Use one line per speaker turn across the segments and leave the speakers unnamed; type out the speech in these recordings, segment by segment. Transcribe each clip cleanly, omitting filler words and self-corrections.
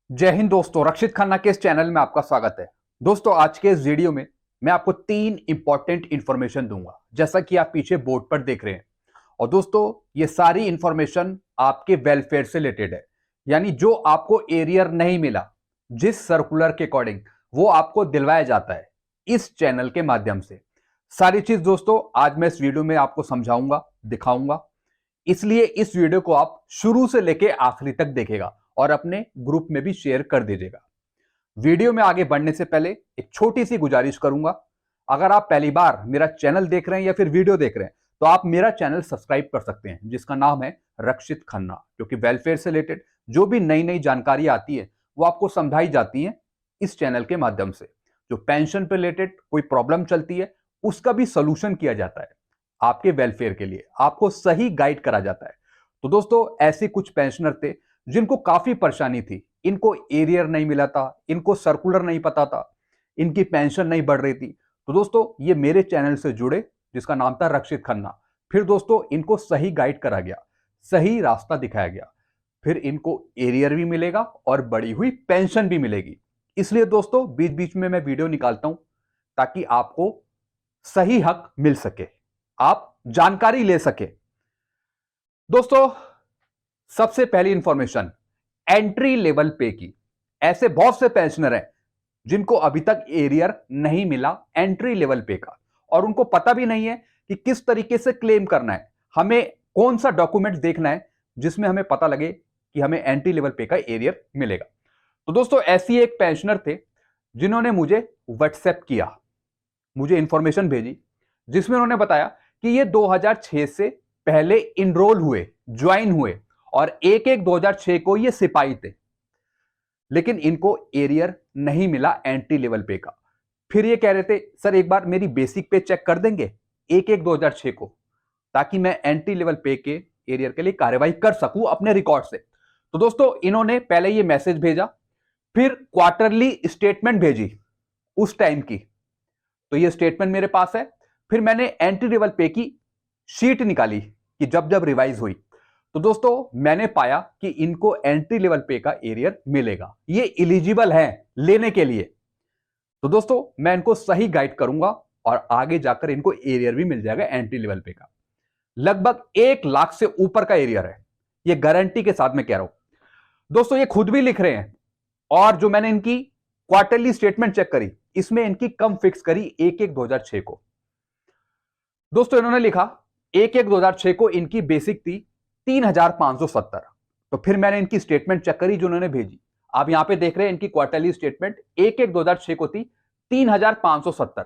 जय हिंद दोस्तों, रक्षित खन्ना के इस चैनल में आपका स्वागत है। दोस्तों, आज के इस वीडियो में मैं आपको 3 इंपॉर्टेंट इंफॉर्मेशन दूंगा, जैसा कि आप पीछे बोर्ड पर देख रहे हैं। और दोस्तों, ये सारी इंफॉर्मेशन आपके वेलफेयर से रिलेटेड है, यानी जो आपको एरियर नहीं मिला, जिस सर्कुलर के अकॉर्डिंग, वो आपको दिलवाया जाता है इस चैनल के माध्यम से। सारी चीज दोस्तों आज मैं इस वीडियो में आपको समझाऊंगा, दिखाऊंगा। इसलिए इस वीडियो को आप शुरू से लेकर आखिरी तक देखेगा और अपने ग्रुप में भी शेयर कर दीजिएगा। वीडियो में आगे बढ़ने से पहले एक छोटी सी गुजारिश करूंगा, अगर आप पहली बार मेरा चैनल देख रहे हैं या फिर वीडियो देख रहे हैं तो आप मेरा चैनल सब्सक्राइब कर सकते हैं, जिसका नाम है रक्षित खन्ना, क्योंकि वेलफेयर से रिलेटेड जो भी नई नई जानकारी आती है वो आपको समझाई जाती है इस चैनल के माध्यम से। जो पेंशन पे रिलेटेड कोई प्रॉब्लम चलती है उसका भी सोल्यूशन किया जाता है, आपके वेलफेयर के लिए आपको सही गाइड करा जाता है। तो दोस्तों, ऐसे कुछ पेंशनर थे जिनको काफी परेशानी थी, इनको एरियर नहीं मिला था, इनको सर्कुलर नहीं पता था, इनकी पेंशन नहीं बढ़ रही थी। तो दोस्तों, ये मेरे चैनल से जुड़े, जिसका नाम था रक्षित खन्ना। फिर दोस्तों, इनको सही गाइड करा गया, सही रास्ता दिखाया गया, फिर इनको एरियर भी मिलेगा और बढ़ी हुई पेंशन भी मिलेगी। इसलिए दोस्तों, बीच बीच में मैं वीडियो निकालता हूं ताकि आपको सही हक मिल सके, आप जानकारी ले सके। दोस्तों, सबसे पहली इंफॉर्मेशन एंट्री लेवल पे की। ऐसे बहुत से पेंशनर हैं जिनको अभी तक एरियर नहीं मिला एंट्री लेवल पे का, और उनको पता भी नहीं है कि किस तरीके से क्लेम करना है, हमें कौन सा डॉक्यूमेंट देखना है जिसमें हमें पता लगे कि हमें एंट्री लेवल पे का एरियर मिलेगा। तो दोस्तों, ऐसी एक पेंशनर थे जिन्होंने मुझे व्हाट्सएप किया, मुझे इंफॉर्मेशन भेजी, जिसमें उन्होंने बताया कि ये 2006 से पहले इनरोल हुए, ज्वाइन हुए, और 1/1/2006 को ये सिपाही थे, लेकिन इनको एरियर नहीं मिला एंट्री लेवल पे का। फिर ये कह रहे थे, सर एक बार मेरी बेसिक पे चेक कर देंगे 1/1/2006 को, ताकि मैं एंट्री लेवल पे के एरियर के लिए कार्यवाही कर सकूं अपने रिकॉर्ड से। तो दोस्तों, इन्होंने पहले ये मैसेज भेजा, फिर क्वार्टरली स्टेटमेंट भेजी उस टाइम की, तो ये स्टेटमेंट मेरे पास है। फिर मैंने एंट्री लेवल पे की शीट निकाली कि जब जब रिवाइज हुई, तो दोस्तों मैंने पाया कि इनको एंट्री लेवल पे का एरियर मिलेगा, ये एलिजिबल है लेने के लिए। तो दोस्तों, मैं इनको सही गाइड करूंगा और आगे जाकर इनको एरियर भी मिल जाएगा एंट्री लेवल पे का। लगभग 1 लाख से ऊपर का एरियर है, ये गारंटी के साथ मैं कह रहा हूं। दोस्तों, ये खुद भी लिख रहे हैं, और जो मैंने इनकी क्वार्टरली स्टेटमेंट चेक करी, इसमें इनकी कम फिक्स करी 1/1/2006 को। दोस्तों, इन्होंने लिखा 1/1/2006 को इनकी बेसिक थी 3,570। तो फिर मैंने इनकी स्टेटमेंट चेक करी जो उन्होंने भेजी। आप यहां पे देख रहे हैं इनकी क्वार्टरली स्टेटमेंट 1/1/2006 को थी 3,570।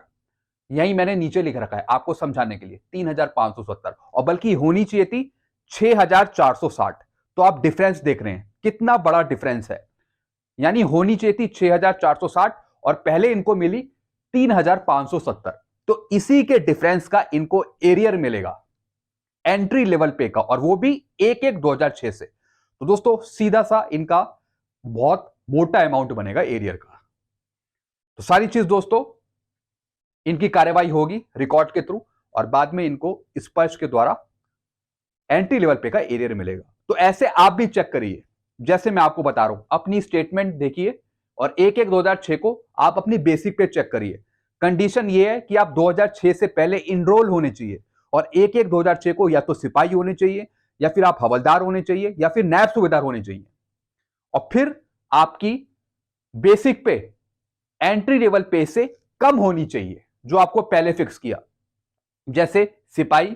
यही मैंने नीचे लिख रखा है आपको समझाने के लिए, 3,570, और बल्कि होनी चाहिए थी 6,460। तो आप डिफरेंस देख रहे हैं कितना बड़ा डिफरेंस है, यानी होनी चाहिए थी 6,460 और पहले इनको मिली 3,570। तो इसी के डिफरेंस का इनको एरियर मिलेगा एंट्री लेवल पे का, और वो भी 1/1/2006 से। तो दोस्तों, सीधा सा इनका बहुत मोटा अमाउंट बनेगा एरियर का। तो सारी चीज दोस्तों, इनकी कार्यवाही होगी रिकॉर्ड के थ्रू, और बाद में इनको स्पर्श के द्वारा एंट्री लेवल पे का एरियर मिलेगा। तो ऐसे आप भी चेक करिए, जैसे मैं आपको बता रहा हूं, अपनी स्टेटमेंट देखिए और 1/1/2006 को आप अपनी बेसिक पे चेक करिए। कंडीशन ये है कि आप 2006 से पहले इनरोल होने चाहिए, और 1/1/2006 को या तो सिपाही होने चाहिए, या फिर आप हवलदार होने चाहिए, या फिर नायब सूबेदार होने चाहिए। और फिर आपकी बेसिक पे एंट्री लेवल पे से कम होनी चाहिए जो आपको पहले फिक्स किया। जैसे सिपाही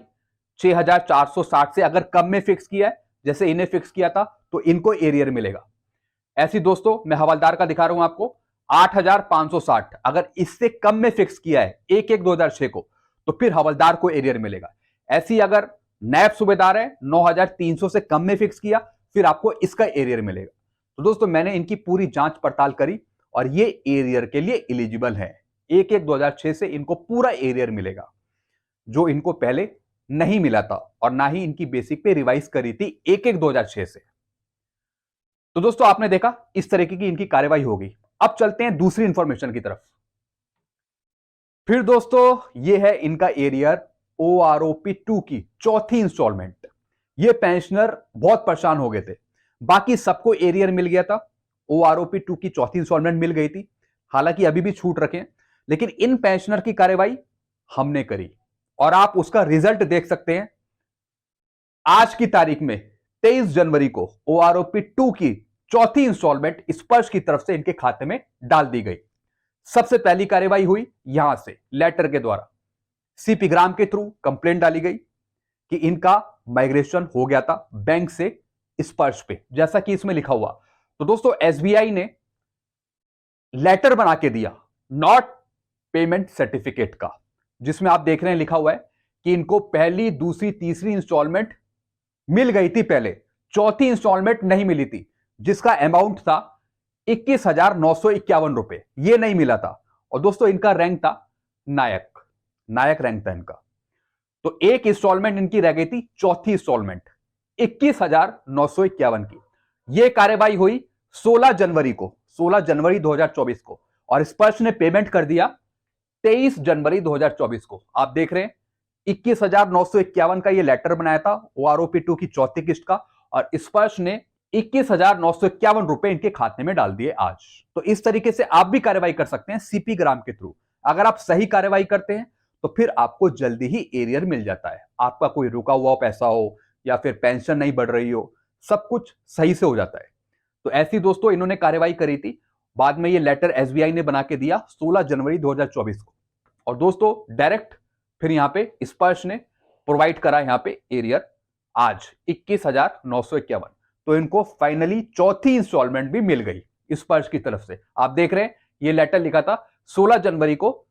6,460 से अगर कम में फिक्स किया है, जैसे इन्हें फिक्स किया था, तो इनको एरियर मिलेगा। ऐसी दोस्तों, मैं हवलदार का दिखा रहा हूं आपको, 8,560 अगर इससे कम में फिक्स किया है 1/1/2006 को, तो फिर हवलदार को एरियर मिलेगा। ऐसी अगर नायब सूबेदार है 9,300 से कम में फिक्स किया, फिर आपको इसका एरियर मिलेगा। तो दोस्तों, मैंने इनकी पूरी जांच पड़ताल करी और ये एरियर के लिए एलिजिबल है। 1/1/2006 से इनको पूरा एरियर मिलेगा, जो इनको पहले नहीं मिला था, और ना ही इनकी बेसिक पे रिवाइज करी थी 1/1/2006 से। तो दोस्तों, आपने देखा इस तरीके की इनकी कार्यवाही होगी। अब चलते हैं दूसरी इंफॉर्मेशन की तरफ। फिर दोस्तों, ये है इनका एरियर OROP 2 की चौथी इंस्टॉलमेंट। ये पेंशनर बहुत परेशान हो गए थे, बाकी सबको एरियर मिल गया था, OROP 2 की चौथी इंस्टॉलमेंट मिल गई थी, हालांकि अभी भी छूट रखे हैं, लेकिन इन पेंशनर की कार्रवाई हमने करी और आप उसका रिजल्ट देख सकते हैं। आज की तारीख में 23 जनवरी को OROP 2 की चौथी इंस्टॉलमेंट स्पर्श की तरफ से इनके खाते में डाल दी गई। सबसे पहली कार्रवाई हुई यहां से लेटर के द्वारा CP ग्राम के थ्रू कंप्लेंट डाली गई कि इनका माइग्रेशन हो गया था बैंक से स्पर्श पे, जैसा कि इसमें लिखा हुआ। तो दोस्तों SBI ने लेटर बना के दिया नॉट पेमेंट सर्टिफिकेट का, जिसमें आप देख रहे हैं लिखा हुआ है कि इनको पहली, दूसरी, तीसरी इंस्टॉलमेंट मिल गई थी, पहले चौथी इंस्टॉलमेंट नहीं मिली थी, जिसका अमाउंट था 21,951 रुपए, यह नहीं मिला था। और दोस्तों इनका रैंक था नायक रैंक था इनका। तो एक इंस्टॉलमेंट इनकी रह गई थी, चौथी इंस्टॉलमेंट 21,951 की। यह कार्रवाई हुई 16 जनवरी 2024 को, और स्पर्श ने पेमेंट कर दिया 23 जनवरी 2024 को। आप देख रहे हैं 21,951 का ये लेटर बनाया था OROP 2 की चौथी किस्त का, और स्पर्श ने 21,951 रुपए इनके खाते में डाल दिए आज। तो इस तरीके से आप भी कार्रवाई कर सकते हैं CP ग्राम के थ्रू। अगर आप सही कार्रवाई करते हैं तो फिर आपको जल्दी ही एरियर मिल जाता है। आपका कोई रुका हुआ पैसा हो या फिर पेंशन नहीं बढ़ रही हो, सब कुछ सही से हो जाता है। तो ऐसी दोस्तों इन्होंने कार्रवाई करी थी। बाद में ये लेटर SBI ने बना के दिया 16 जनवरी 2024 को, और दोस्तों डायरेक्ट फिर यहां पे स्पर्श ने प्रोवाइड करा यहां पे एरियर आज 21,951। तो इनको फाइनली चौथी इंस्टॉलमेंट भी मिल गई स्पर्श की तरफ से। आप देख रहे हैं ये लेटर लिखा था 16 जनवरी को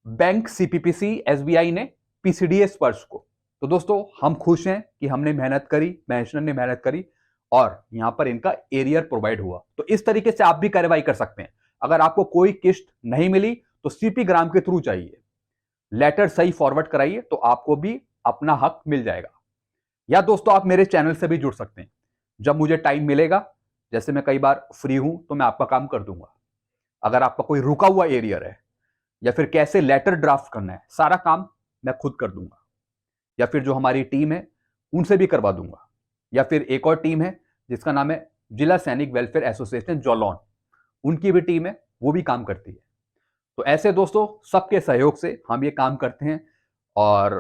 बैंक CPPC SBI ने PCDA स्पर्श को। तो दोस्तों हम खुश हैं कि हमने मेहनत करी, पेंशनर ने मेहनत करी और यहां पर इनका एरियर प्रोवाइड हुआ। तो इस तरीके से आप भी कार्रवाई कर सकते हैं। अगर आपको कोई किस्त नहीं मिली तो CP ग्राम के थ्रू चाहिए, लेटर सही फॉरवर्ड कराइए तो आपको भी अपना हक मिल जाएगा। या दोस्तों आप मेरे चैनल से भी जुड़ सकते हैं। जब मुझे टाइम मिलेगा, जैसे मैं कई बार फ्री हूं, तो मैं आपका काम कर दूंगा। अगर आपका कोई रुका हुआ एरियर है या फिर कैसे लेटर ड्राफ्ट करना है, सारा काम मैं खुद कर दूंगा, या फिर जो हमारी टीम है उनसे भी करवा दूंगा। या फिर एक और टीम है जिसका नाम है जिला सैनिक वेलफेयर एसोसिएशन जौलौन, उनकी भी टीम है, वो भी काम करती है। तो ऐसे दोस्तों सबके सहयोग से हम ये काम करते हैं और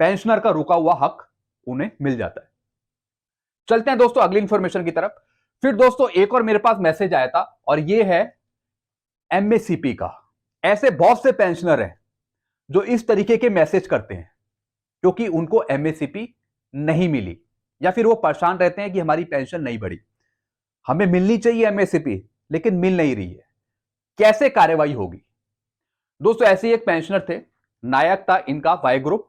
पेंशनर का रुका हुआ हक उन्हें मिल जाता है। चलते हैं दोस्तों अगली इंफॉर्मेशन की तरफ। फिर दोस्तों एक और मेरे पास मैसेज आया था, और ये है MACP का। ऐसे बहुत से पेंशनर हैं जो इस तरीके के मैसेज करते हैं क्योंकि उनको MACP नहीं मिली, या फिर वो परेशान रहते हैं कि हमारी पेंशन नहीं बढ़ी, हमें मिलनी चाहिए MACP लेकिन मिल नहीं रही है, कैसे कार्रवाई होगी। दोस्तों ऐसे ही एक पेंशनर थे, नायक था इनका वाई ग्रुप,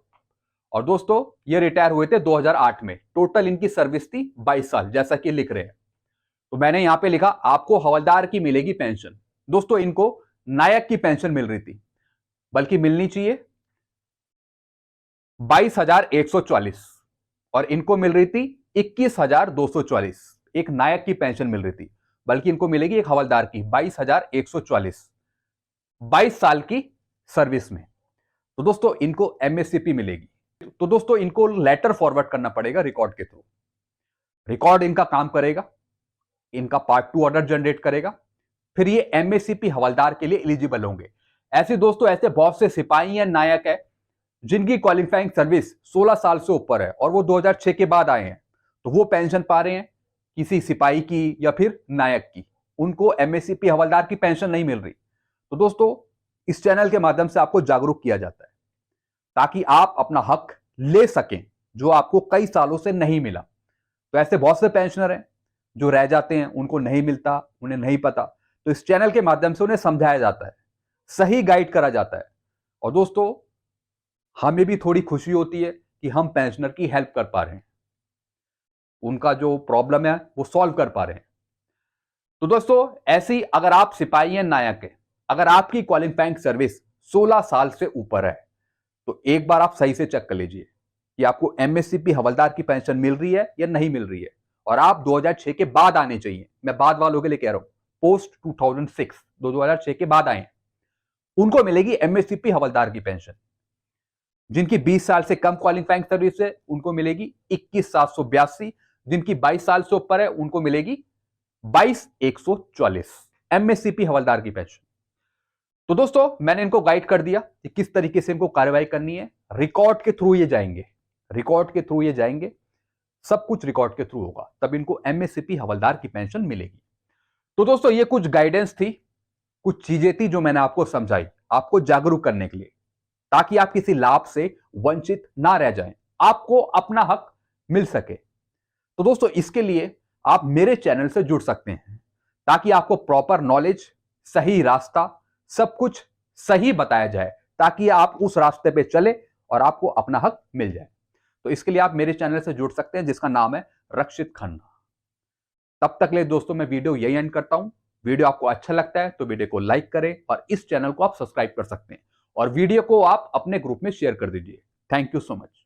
और दोस्तों ये रिटायर हुए थे 2008 में। टोटल इनकी सर्विस थी 22 साल, जैसा कि लिख रहे हैं। तो मैंने यहां पे लिखा आपको हवलदार की मिलेगी पेंशन। दोस्तों इनको नायक की पेंशन मिल रही थी, बल्कि मिलनी चाहिए 22,144, और इनको मिल रही थी 21,244। एक नायक की पेंशन मिल रही थी, बल्कि इनको मिलेगी एक हवलदार की 22,144, 22 साल की सर्विस में। तो दोस्तों इनको MACP मिलेगी। तो दोस्तों इनको लेटर फॉरवर्ड करना पड़ेगा रिकॉर्ड के थ्रू। रिकॉर्ड इनका काम करेगा, इनका पार्ट 2 ऑर्डर जनरेट करेगा, फिर ये MACP हवलदार के लिए एलिजिबल होंगे। ऐसे दोस्तों ऐसे बहुत से सिपाही या नायक है जिनकी क्वालिफाइंग सर्विस 16 साल से ऊपर है और वो 2006 के बाद आए हैं, तो वो पेंशन पा रहे हैं किसी सिपाही की या फिर नायक की। उनको MACP हवलदार की पेंशन नहीं मिल रही। तो दोस्तों इस चैनल के माध्यम से आपको जागरूक किया जाता है ताकि आप अपना हक ले सकें जो आपको कई सालों से नहीं मिला। तो ऐसे बहुत से पेंशनर हैं जो रह जाते हैं, उनको नहीं मिलता, उन्हें नहीं पता। तो इस चैनल के माध्यम से उन्हें समझाया जाता है, सही गाइड करा जाता है, और दोस्तों हमें भी थोड़ी खुशी होती है कि हम पेंशनर की हेल्प कर पा रहे हैं, उनका जो प्रॉब्लम है वो सॉल्व कर पा रहे हैं। तो दोस्तों ऐसी अगर आप सिपाही हैं, नायक है, अगर आपकी क्वालिफाइंग सर्विस 16 साल से ऊपर है, तो एक बार आप सही से चेक कर लीजिए कि आपको MACP हवलदार की पेंशन मिल रही है या नहीं मिल रही है। और आप 2006 के बाद आने चाहिए, मैं बाद वालों के लिए कह रहा हूं, पोस्ट 2006, 2006 के बाद आए, उनको मिलेगी MACP हवलदार की पेंशन। जिनकी 20 साल से कम क्वालिफाइंग सर्विस है उनको मिलेगी 21,782, जिनकी 22 साल से ऊपर है उनको मिलेगी 22,144 एमएससीपी हवलदार की पेंशन। तो दोस्तों मैंने इनको गाइड कर दिया कि किस तरीके से इनको कार्रवाई करनी है। रिकॉर्ड के थ्रू ये जाएंगे, रिकॉर्ड के थ्रू ये जाएंगे, सब कुछ रिकॉर्ड के थ्रू होगा, तब इनको एमएससीपी हवलदार की पेंशन मिलेगी। तो दोस्तों ये कुछ गाइडेंस थी, कुछ चीजें थी जो मैंने आपको समझाई, आपको जागरूक करने के लिए, ताकि आप किसी लाभ से वंचित ना रह जाएं, आपको अपना हक मिल सके। तो दोस्तों इसके लिए आप मेरे चैनल से जुड़ सकते हैं, ताकि आपको प्रॉपर नॉलेज, सही रास्ता, सब कुछ सही बताया जाए, ताकि आप उस रास्ते पे चले और आपको अपना हक मिल जाए। तो इसके लिए आप मेरे चैनल से जुड़ सकते हैं, जिसका नाम है रक्षित खन्ना। तब तक ले दोस्तों मैं वीडियो यही एंड करता हूं। वीडियो आपको अच्छा लगता है तो वीडियो को लाइक करें और इस चैनल को आप सब्सक्राइब कर सकते हैं, और वीडियो को आप अपने ग्रुप में शेयर कर दीजिए। Thank you so much.